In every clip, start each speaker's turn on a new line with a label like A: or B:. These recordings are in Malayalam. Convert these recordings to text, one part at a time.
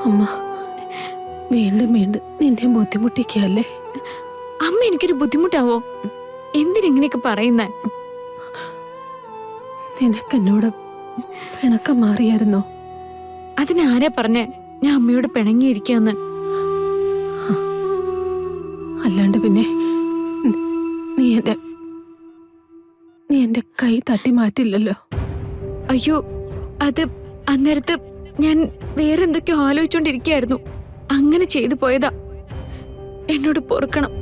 A: അമ്മ വീണ്ടും വീണ്ടും നിന്നെ ബുദ്ധിമുട്ടിക്കല്ലേ.
B: അമ്മ എനിക്കൊരു ബുദ്ധിമുട്ടാവോ? എന്തിനെങ്ങനെയൊക്കെ പറയുന്നേ?
A: നിനക്കെന്നോട് പിണക്കം മാറിയായിരുന്നോ?
B: അതിനാരാ പറഞ്ഞേ ഞാൻ അമ്മയോട് പിണങ്ങിയിരിക്കാന്ന്?
A: അല്ലാണ്ട് പിന്നെ നീ എന്റെ കൈ തട്ടി മാറ്റില്ലല്ലോ.
B: അയ്യോ, അത് അന്നേരത്ത് ഞാൻ വേറെന്തൊക്കെയോ ആലോചിച്ചോണ്ടിരിക്കയായിരുന്നു. അങ്ങനെ ചെയ്തു പോയതാ. എന്നോട് പൊറുക്കണം.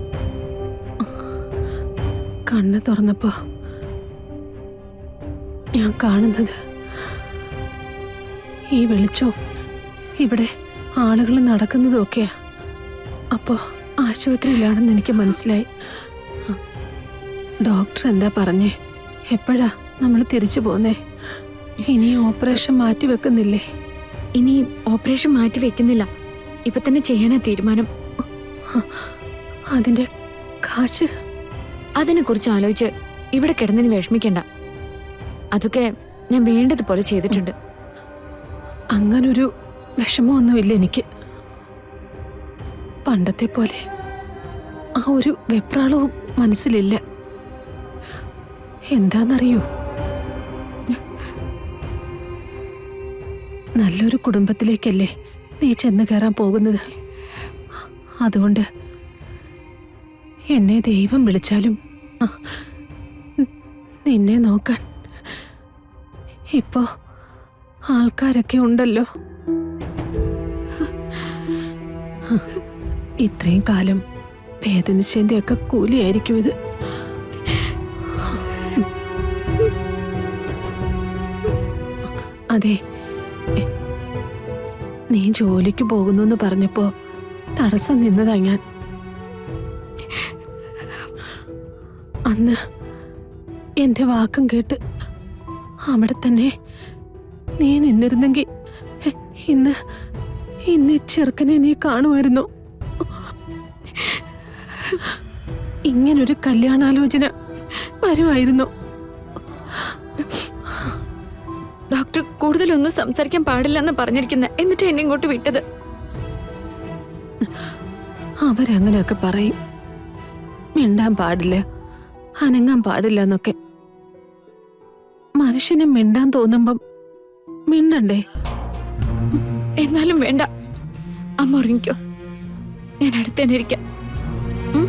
A: കണ്ണ് തുറന്നപ്പോ ഞാൻ കാണുന്നത് ഈ വെളിച്ചവും ഇവിടെ ആളുകൾ നടക്കുന്നതും ഒക്കെയാ. അപ്പോ ആശുപത്രിയിലാണെന്ന് എനിക്ക് മനസ്സിലായി. ഡോക്ടർ എന്താ പറഞ്ഞേ? എപ്പോഴാ നമ്മൾ തിരിച്ചു പോന്നേ? ഇനി ഓപ്പറേഷൻ മാറ്റി വെക്കുന്നില്ലേ?
B: ഇനി ഓപ്പറേഷൻ മാറ്റി വെക്കുന്നില്ല. ഇപ്പൊ തന്നെ ചെയ്യാനാ തീരുമാനം.
A: അതിന്റെ കാശ്?
B: അതിനെ കുറിച്ച് ആലോചിച്ച് ഇവിടെ കിടന്നതിന് വിഷമിക്കണ്ട. അതൊക്കെ ഞാൻ വേണ്ടതുപോലെ ചെയ്തിട്ടുണ്ട്.
A: അങ്ങനൊരു വിഷമമൊന്നുമില്ല എനിക്ക്. പണ്ടത്തെ പോലെ ആ ഒരു വെപ്രാളവും മനസ്സിലില്ല. എന്താന്നറിയോ, നല്ലൊരു കുടുംബത്തിലേക്കല്ലേ നീ ചെന്ന് കയറാൻ പോകുന്നത്. അതുകൊണ്ട് എന്നെ ദൈവം വിളിച്ചാലും നിന്നെ നോക്കാൻ ഇപ്പോ ആൾക്കാരൊക്കെ ഉണ്ടല്ലോ. ഇത്രയും കാലം വേദനിച്ചതിന്റെ ഒക്കെ കൂലിയായിരിക്കും ഇത്. അതെ, നീ ജോലിക്ക് പോകുന്നു എന്ന് പറഞ്ഞപ്പോ തടസ്സം നിന്നതാ ഞാൻ. അന്ന് എന്റെ വാക്കും കേട്ട് അവിടെ തന്നെ നീ നിന്നിരുന്നെങ്കിൽ ഇന്ന് ഈ ചെറുക്കനെ നീ കാണുമായിരുന്നു. ഇങ്ങനൊരു കല്യാണാലോചന വരുമായിരുന്നു.
B: ഡോക്ടർ കൂടുതലൊന്നും സംസാരിക്കാൻ പാടില്ലെന്ന് പറഞ്ഞിരിക്കുന്ന, എന്നിട്ട് എന്നെ ഇങ്ങോട്ട് വിട്ടത്.
A: അവരങ്ങനെയൊക്കെ പറയും, മിണ്ടാൻ പാടില്ല, അനങ്ങാൻ പാടില്ല എന്നൊക്കെ. മനുഷ്യന് മിണ്ടാൻ തോന്നുമ്പം മിണ്ടണ്ടേ?
B: എന്നാലും വേണ്ട, അമ്മ ഉറങ്ങിക്കോ. ഞാൻ അടുത്ത് തന്നെ ഇരിക്കാം.
A: ഉം.